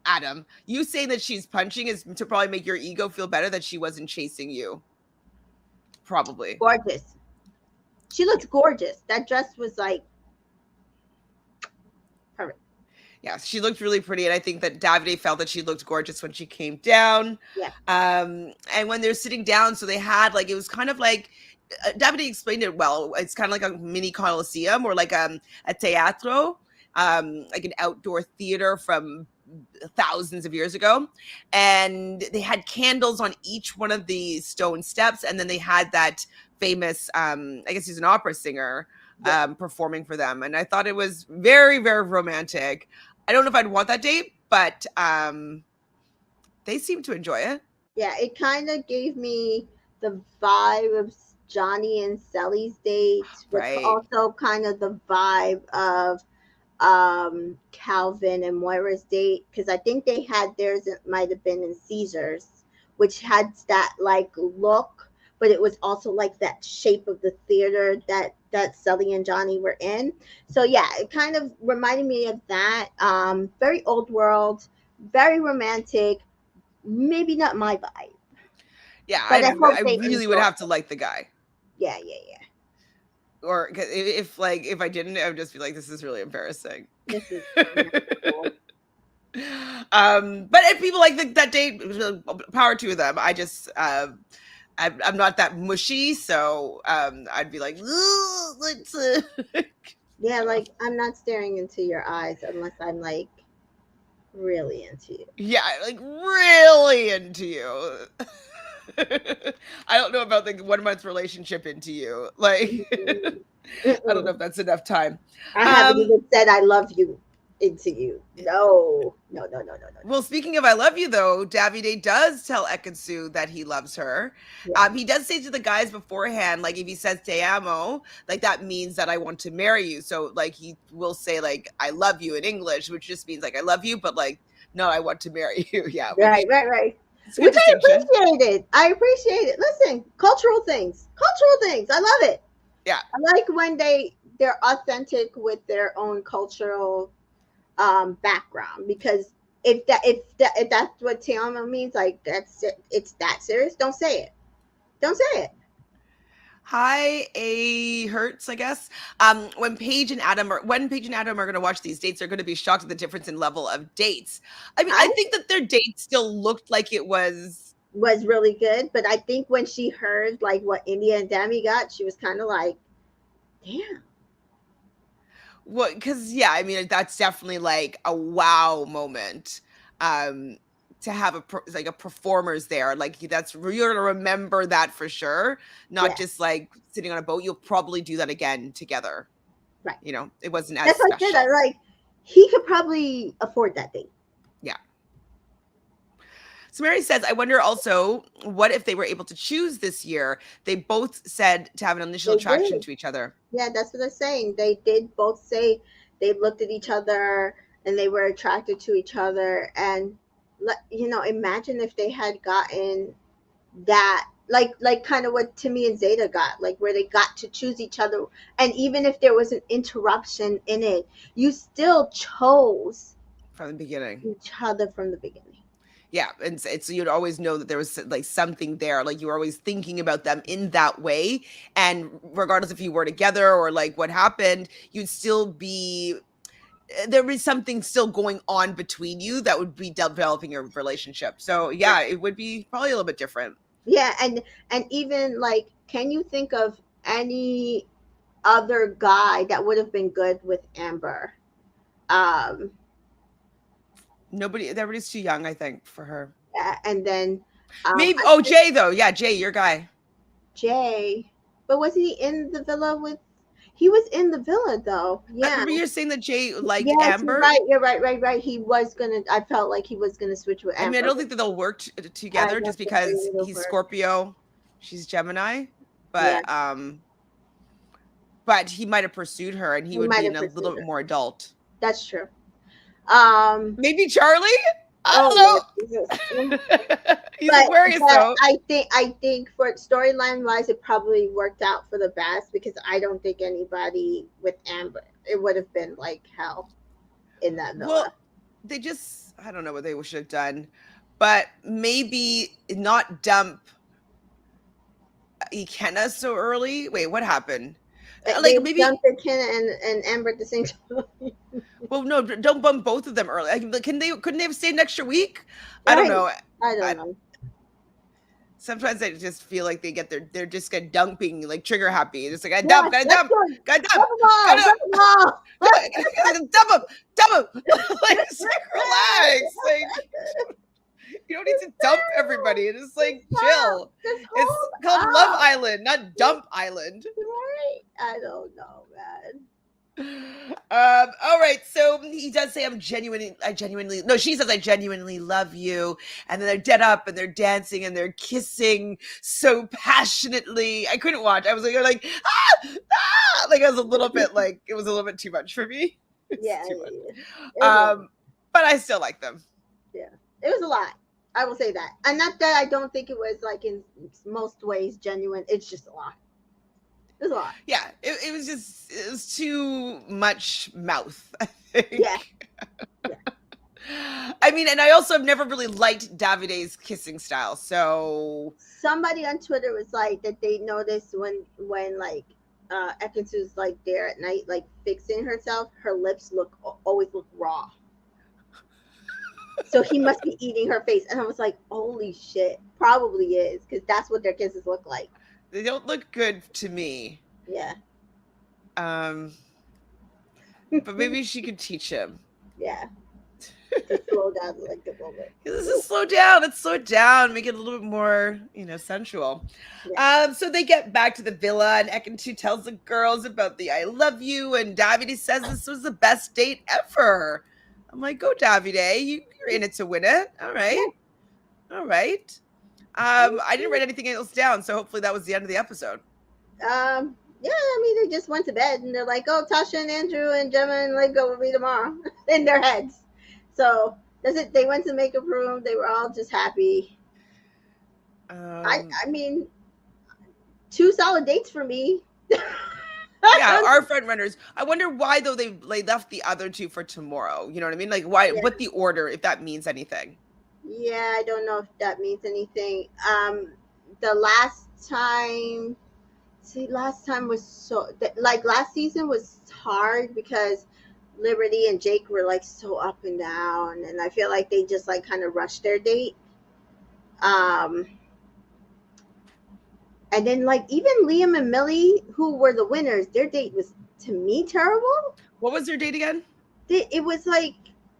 Adam. You saying that she's punching is to probably make your ego feel better that she wasn't chasing you. Probably. Gorgeous. She looked gorgeous. That dress was like perfect. Yeah, she looked really pretty, and I think that Davide felt that she looked gorgeous when she came down. Yeah. And when they're sitting down, so they had like, it was kind of like, Davide explained it well. It's kind of like a mini coliseum or like a teatro, like an outdoor theater from thousands of years ago. And they had candles on each one of the stone steps, and then they had that famous, I guess he's an opera singer, performing for them. And I thought it was very, very romantic. I don't know if I'd want that date, but they seem to enjoy it. Yeah, it kind of gave me the vibe of Johnny and Sally's date, but Right. also kind of the vibe of Calvin and Moira's date, because I think they had theirs, it might have been in Caesars, which had that like look, but it was also like that shape of the theater that Sally and Johnny were in. So yeah, it kind of reminded me of that. Very old world, very romantic, maybe not my vibe, Yeah, but I hope I they really would enjoy have to it. like the guy. Yeah, yeah, yeah. Or if like if I didn't, I would just be like, this is really embarrassing. This is unnatural. But if people like that date, power to them. I just I'm not that mushy, so I'd be like, let's Yeah, like I'm not staring into your eyes unless I'm like really into you. yeah, like really into you. I don't know about the 1 month relationship into you. Like, Mm-mm. I don't know Mm-mm. if that's enough time. I haven't Um, even said I love you into you. No, no, no, no, no, no, no. well, speaking of I love you though, Davide does tell Ekin-su that he loves her. Yeah, He does say to the guys beforehand, like if he says te amo, like that means that I want to marry you. So like he will say like I love you in English, which just means like I love you, but like no, I want to marry you. Yeah, right, which right, right. it's a good Which I distinction. appreciated. I appreciate it. Listen, cultural things. I love it. Yeah. I like when they're authentic with their own cultural background, because if that's what Tiamo means, like that's it, it's that serious. Don't say it. Don't say it. Hi, A Hertz, I guess. When Paige and Adam are going to watch these dates, they're going to be shocked at the difference in level of dates. I mean, I I think that their date still looked like it was really good, but I think when she heard like what India and Dami got, she was kind of like, damn. well, because yeah, I mean, that's definitely like a wow moment. Um, to have like a performers there, like that's you're gonna remember that for sure. Not Yeah, just like sitting on a boat. You'll probably do that again together. right. It wasn't as That's what I said. I special. like he could probably afford that date. Yeah. So Mary says, I wonder also, what if they were able to choose this year? They both said to have an initial They attraction did. to each other. Yeah, that's what they're saying. They did both say they looked at each other and they were attracted to each other. And imagine if they had gotten that, like kind of what Timmy and Zeta got, like where they got to choose each other. And even if there was an interruption in it, you still chose From the beginning. each other from the beginning. Yeah, and so you'd always know that there was like something there, like you were always thinking about them in that way, and regardless if you were together or like what happened, you'd still be there is something still going on between you that would be developing your relationship. So yeah, Right. it would be probably a little bit different. Yeah, and even like, can you think of any other guy that would have been good with Amber? Um, Everybody's too young, I think, for her. and then Maybe. I Oh, think Jay though. Yeah, Jay, your guy. Jay, but was he in the villa with? He was in the villa though. I Yeah. remember you're saying that Jay liked Yes, you're Amber. right. You're right. Right. Right. He was gonna. I felt like he was gonna switch with I mean, I Amber. don't think that they'll work I together don't just think they because would have he's worked. Scorpio, she's Gemini, Yeah, but he might have pursued her and he he would might be have a little pursued bit her. more adult. That's true. Um. Maybe Charlie? Oh I Lord Jesus. don't know. He's Aquarius But though. I think for storyline wise, it probably worked out for the best because I don't think anybody with Amber, it would have been like hell in that Well, villa. I don't know what they should have done, but maybe not dump Ikenna so early. Wait, what happened? Like They maybe. dumped the Kenna and Amber at the same time. Well, no, don't bump both of them early. Couldn't they have stayed an extra week? I don't Right. know. I I don't know. Sometimes I just feel like they're just get dumping like trigger happy. Just like I dump, Yes, gotta let's dump, go. gotta dump, Dump them all. gotta Dump them all. dump them, dump them. Like just like relax. Like you don't need to dump everybody. Just Just like stop. chill. Just It's hold called Love up. Island, not Dump Island. Right? I don't know, man. All right, so he does say I genuinely no, she says I genuinely love you, and then they're dead up and they're dancing and they're kissing so passionately. I couldn't watch. I was like like I was a little bit like it was a little bit too much for me. It's Yeah, too yeah, much. yeah. It was a lot. But I still like them. Yeah, it was a lot. I will say that, and not that I don't think it was like in most ways genuine. It's just a lot. It was a lot. Yeah, it was too much mouth, I think. Yeah, yeah. I mean, and I also have never really liked Davide's kissing style, so Somebody on Twitter was like that they noticed when like Ekin-su's like there at night, like fixing herself, her lips always look raw. So he must be eating her face, and I was like, holy shit, probably is because that's what their kisses look like. they don't look good to me. Yeah, Um, but maybe she could teach him. yeah. To slow down like a little bit. This is slow down. Let's slow it down. Make it a little bit more, sensual. Yeah. So they get back to the villa, and Ekin-su tells the girls about the "I love you," and Davide says this was the best date ever. I'm like, go Davide, you're in it to win it. All right, all right. I didn't write anything else down, so hopefully that was the end of the episode. Yeah, I mean, they just went to bed and they're like, oh, Tasha and Andrew and Gemma and Lego will be tomorrow in their heads. So that's it. They went to the makeup room. They were all just happy. I mean, 2 solid dates for me. Yeah, our front runners. I wonder why though they left the other 2 for tomorrow. You know what I mean? Like why? Yeah. What the order? If that means anything. Yeah, I don't know if that means anything. The last time, last time was so like last season was hard because Liberty and Jake were like so up and down, and I feel like they just like kind of rushed their date. And then like even Liam and Millie, who were the winners, their date was to me terrible. What was their date again? It was like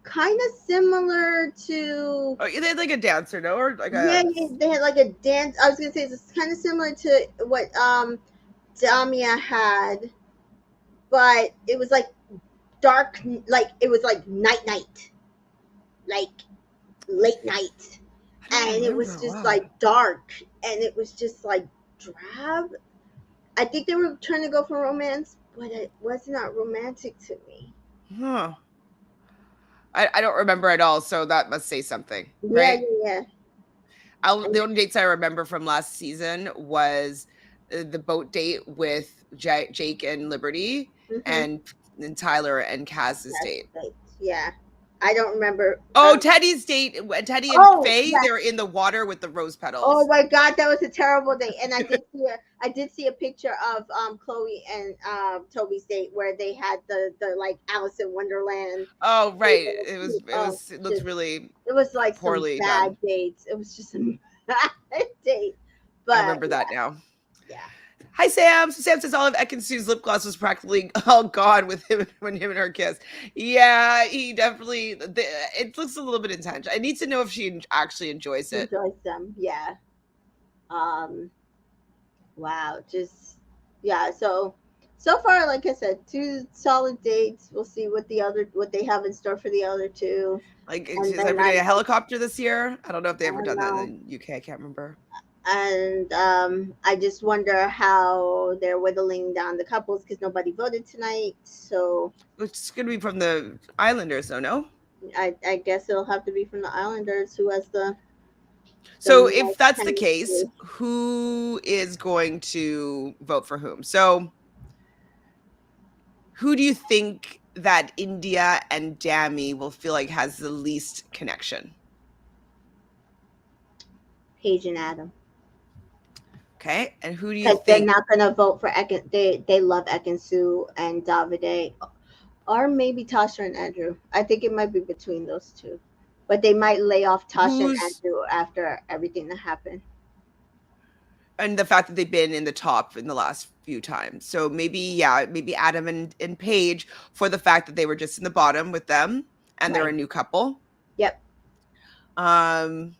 kind of similar to. Oh, they had like a dancer, no, or like Yeah, they had like a dance. I was gonna say it's kind of similar to what Damia had, but it was like dark, like it was like night, like late night, and it was just like dark, and it was just like drab. I think they were trying to go for romance, but it was not romantic to me. Huh. I don't remember at all, so that must say something, right? Yeah. The only dates I remember from last season was the boat date with Jake and Liberty, and Tyler and Kaz's date. Yeah. I don't remember. Oh, Teddy's date. Teddy and Faye, they're in the water with the rose petals. Oh my God, that was a terrible date. And I did see a picture of Chloe and Toby's date where they had the like Alice in Wonderland. Oh right, it looked really. It was like poorly some bad done. dates. It was just a bad date. I But remember that now. yeah. Hi, Sam. So Sam says all of Ekin-su's lip gloss was practically all gone with him when him and her kiss. Yeah, he definitely. It looks a little bit intense. I need to know if she actually enjoys it. Enjoys them. Yeah. Um. Wow. Just yeah. So far, like I said, 2 solid dates. We'll see what they have in store for the other two. Like, And is then everybody a helicopter this year? I don't know if they I ever don't done that know. in the UK. I can't remember. And I just wonder how they're whittling down the couples because nobody voted tonight. So It's going to be from the Islanders, though, no? I guess it'll have to be from the Islanders who has the So if most that's the case, chemistry. who is going to vote for whom? So who do you think that India and Dami will feel like has the least connection? Paige and Adam. Okay. And who do you Because they're think? not gonna vote for Ekin. They love Ekin-su and Davide, or maybe Tasha and Andrew. I think it might be between those two, but they might lay off Tasha and Who's Andrew after everything that happened. and the fact that they've been in the top in the last few times. So maybe, yeah, maybe Adam and Paige for the fact that they were just in the bottom with them and they're a Right. new couple. Yep. Um,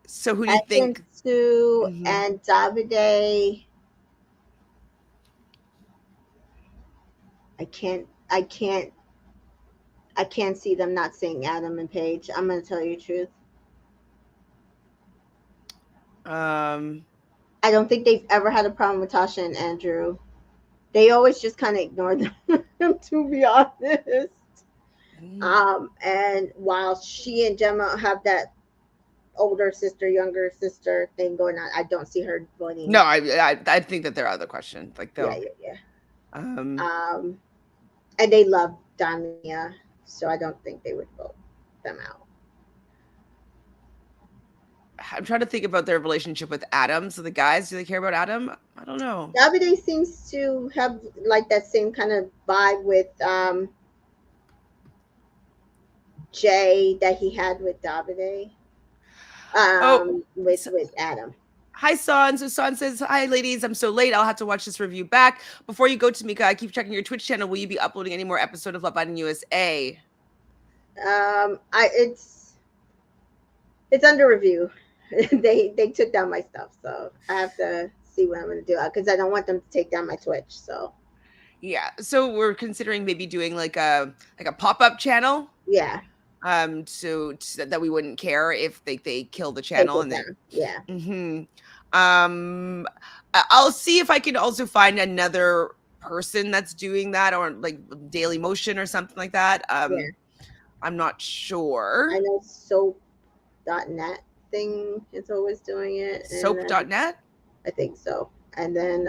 so who do you think? Ekin-su Mhm. and Davide. I can't. I can't. I can't see them not saying Adam and Paige. I'm gonna tell you the truth. Um, I don't think they've ever had a problem with Tasha and Andrew. They always just kind of ignore them, to be honest. And while she and Gemma have that older sister, younger sister thing going on, I don't see her voting. no, I think that they're out of the question. Like Yeah, they'll. yeah, Um, yeah. And they love Damia, so I don't think they would vote them out. I'm trying to think about their relationship with Adam. So the guys, do they care about Adam? I don't know. Davide seems to have like that same kind of vibe with Jay that he had with Davide, Oh, with Adam. hi, Son. So Son says, "Hi, ladies. I'm so late. I'll have to watch this review back. Before you go, Tamika, I keep checking your Twitch channel. Will you be uploading any more episode of Love Island USA?" I it's under review. They took down my stuff, so I have to see what I'm gonna do because I don't want them to take down my Twitch. So Yeah. So we're considering maybe doing like a pop-up channel. yeah, So that we wouldn't care if they kill the take channel it and they. down. Yeah. Mhm. I'll see if I can also find another person that's doing that or like Daily Motion or something like that. Yeah. I'm not sure. I know soap.net thing is always doing it, and then Soap.net. I think so. And then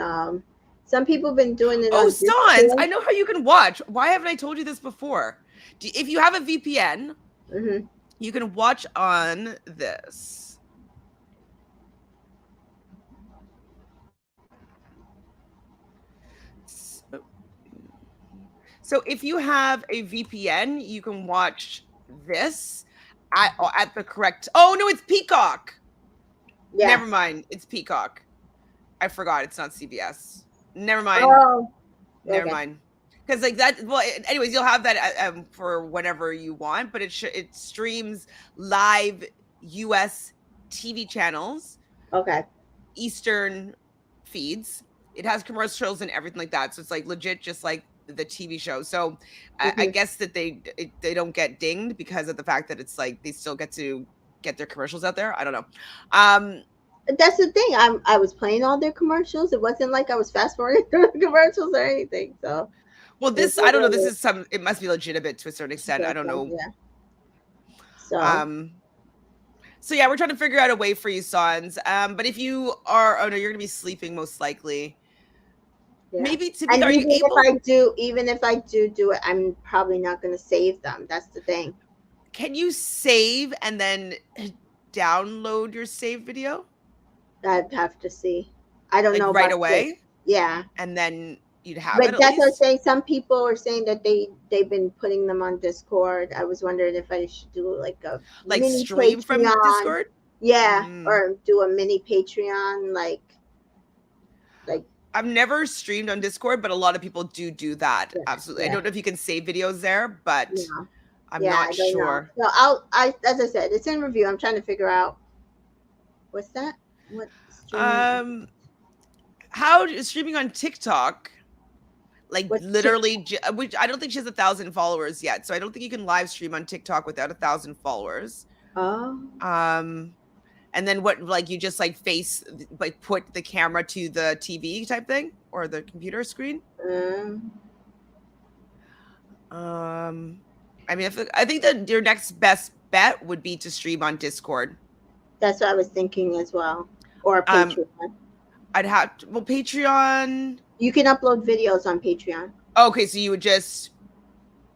some people have been doing it Oh, on Stans. Discord. I know how you can watch. Why haven't I told you this before? If you have a VPN, Mm-hmm. you can watch on this. So, so if you have a VPN, you can watch this at the correct. Oh no, it's Peacock. Yeah. Never mind, it's Peacock. I forgot it's not CBS. Never mind. Oh, Never okay. mind. Because like that. Well, anyways, you'll have that for whenever you want, but it streams live U.S. TV channels, Okay. Eastern feeds. It has commercials and everything like that, so it's like legit, just like the TV show. So I Mm-hmm. guess that they don't get dinged because of the fact that it's like they still get to get their commercials out there. I don't know. That's the thing. I was playing all their commercials. It wasn't like I was fast forwarding through the commercials or anything. So Well, it this I don't know. This wasn't is some. It must be legitimate to a certain extent. I don't know. yeah. So Um. So yeah, we're trying to figure out a way for you, Sans. But if you are, oh no, you're gonna be sleeping most likely. yeah. Maybe Tamika, And are you able? even if I do it, I'm probably not going to save them. That's the thing. Can you save and then download your save video I'd have to see. I don't like know right about it. away, Yeah. and then you'd have it But at that's what I'm least? saying. Some people are saying that they've been putting them on Discord. I was wondering if I should do like a Like mini stream from Patreon. Discord? Yeah, or do a mini Patreon, like. I've never streamed on Discord, but a lot of people do that. Yeah, Absolutely. I yeah, don't know if you can save videos there, but yeah, I'm yeah. not I don't know. sure. So as I said, it's in review. I'm trying to figure out what's that. What streaming? How streaming on TikTok? Like What's literally, which I don't think she has 1,000 followers yet, so I don't think you can live stream on TikTok without 1,000 followers. Oh. And then what? Like you just like put the camera to the TV type thing or the computer screen. I mean, I think that your next best bet would be to stream on Discord. That's what I was thinking as well, or Patreon. I'd have Patreon. You can upload videos on Patreon. Okay, so you would just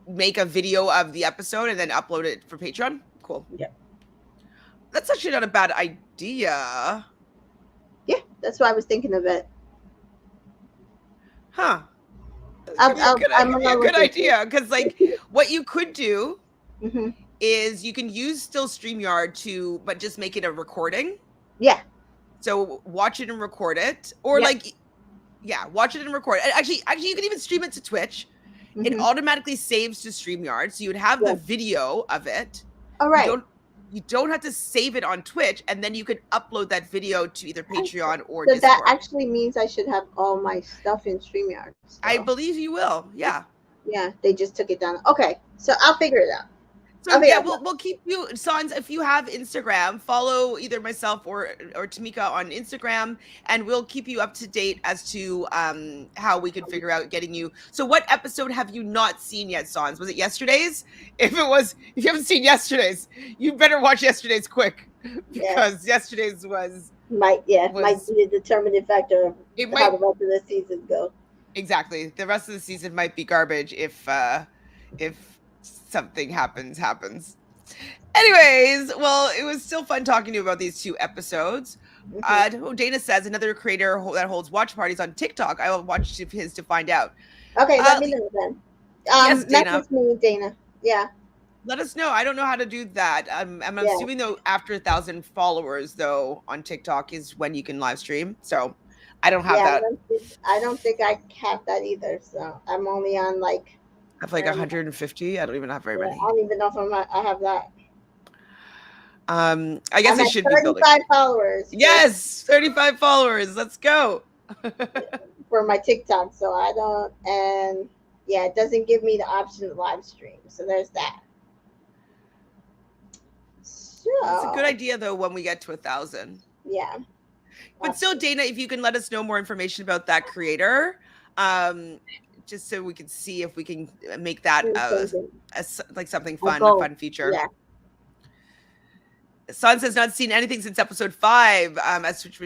make a video of the episode and then upload it for Patreon. Cool. Yeah, that's actually not a bad idea. Yeah, that's why I was thinking of it. Huh. A good idea because like what you could do is you can use still StreamYard but just make it a recording. Yeah. So watch it and record it, or watch it and record it. Actually, you can even stream it to Twitch. It automatically saves to StreamYard, so you would have the video of it. All right. You don't have to save it on Twitch, and then you could upload that video to either Patreon or so Discord. That actually means I should have all my stuff in StreamYard. So. I believe you will. Yeah. Yeah, they just took it down. Okay, so I'll figure it out. So yeah, we'll keep you, Sans, if you have Instagram, follow either myself or Tamika on Instagram, and we'll keep you up to date as to how we could figure out getting you. So what episode have you not seen yet, Sans? Was it yesterday's? If you haven't seen yesterday's, you better watch yesterday's quick, because yesterday's might be a determining factor of how the rest of the season go. Exactly. The rest of the season might be garbage if something happens. Anyways, well, it was still fun talking to you about these 2 episodes. Dana says another creator that holds watch parties on TikTok. I will watch his to find out. Okay, let me know then. Yes, Dana. Message me, Dana. Yeah. Let us know. I don't know how to do that. I'm assuming though after 1,000 followers though on TikTok is when you can live stream. So I don't have that. I don't think I have that either. So I'm only on like. I have like 150. I don't even have very many. I don't even know if I have that. I guess I should be building. 35 followers. Yes, 35 followers. Let's go. For my TikTok, so I don't, and it doesn't give me the option to live stream. So there's that. So it's a good idea though when we get to 1,000. Yeah. But still, Dana, if you can let us know more information about that creator, just so we can see if we can make that like something fun, a fun feature. Yeah. Sans has not seen anything since episode 5. As which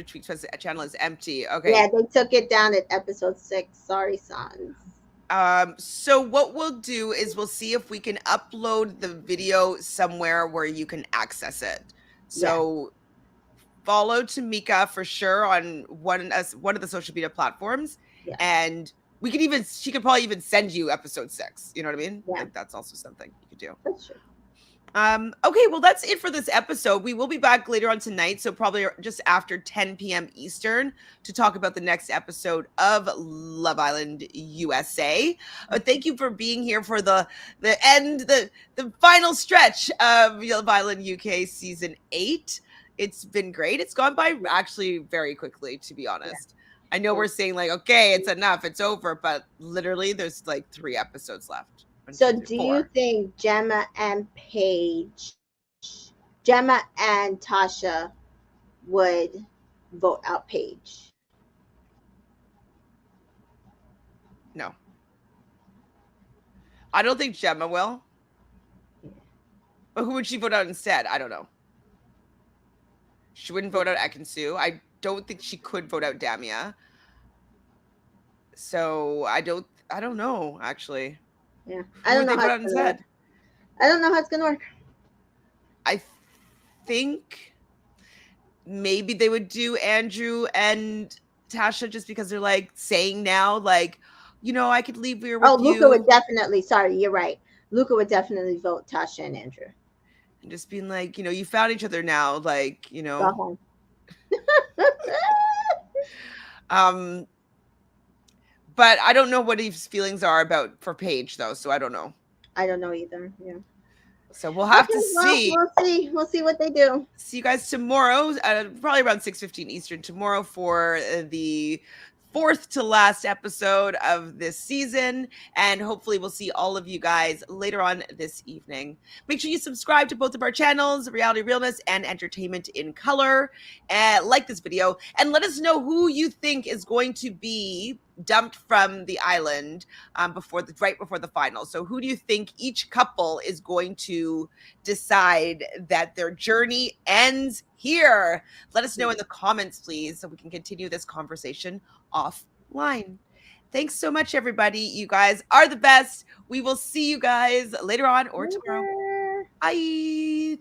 channel is empty. Okay. Yeah, they took it down at episode 6. Sorry, Sans. So what we'll do is we'll see if we can upload the video somewhere where you can access it. So follow Tamika for sure on one of the social media platforms, and she could probably even send you episode 6. You know what I mean? Yeah. Like that's also something you could do. That's true. Okay, well, that's it for this episode. We will be back later on tonight, so probably just after 10 p.m. Eastern to talk about the next episode of Love Island USA. Thank you for being here for the final stretch of Love Island UK Season 8. It's been great. It's gone by actually very quickly, to be honest. I know we're saying like, okay, it's enough, it's over, but literally there's like 3 episodes left. So do you think Gemma and Tasha would vote out Paige? No. I don't think Gemma will. But who would she vote out instead? I don't know. She wouldn't vote out Ekin-su. I don't think she could vote out Damia. So I don't know, actually. Yeah, I don't know how it's gonna work. I think maybe they would do Andrew and Tasha just because they're like saying now, like, you know, I could leave here with you. Luca would definitely. Sorry, you're right. Luca would definitely vote Tasha and Andrew. and just being like, you found each other now, like, Go home. um, but I don't know what his feelings are about for Paige though, so I don't know. I don't know either. Yeah. So we'll have to Okay. Well, see. we'll see. We'll see what they do. See you guys tomorrow, probably around 6:15 Eastern tomorrow for the fourth to last episode of this season. And hopefully we'll see all of you guys later on this evening. Make sure you subscribe to both of our channels, Reality Realness and Entertainment in Color. And like this video and let us know who you think is going to be dumped from the island right before the final. So who do you think each couple is going to decide that their journey ends here? Let us know in the comments, please, so we can continue this conversation offline. Thanks so much, everybody. You guys are the best. We will see you guys later on or tomorrow. Later. Bye.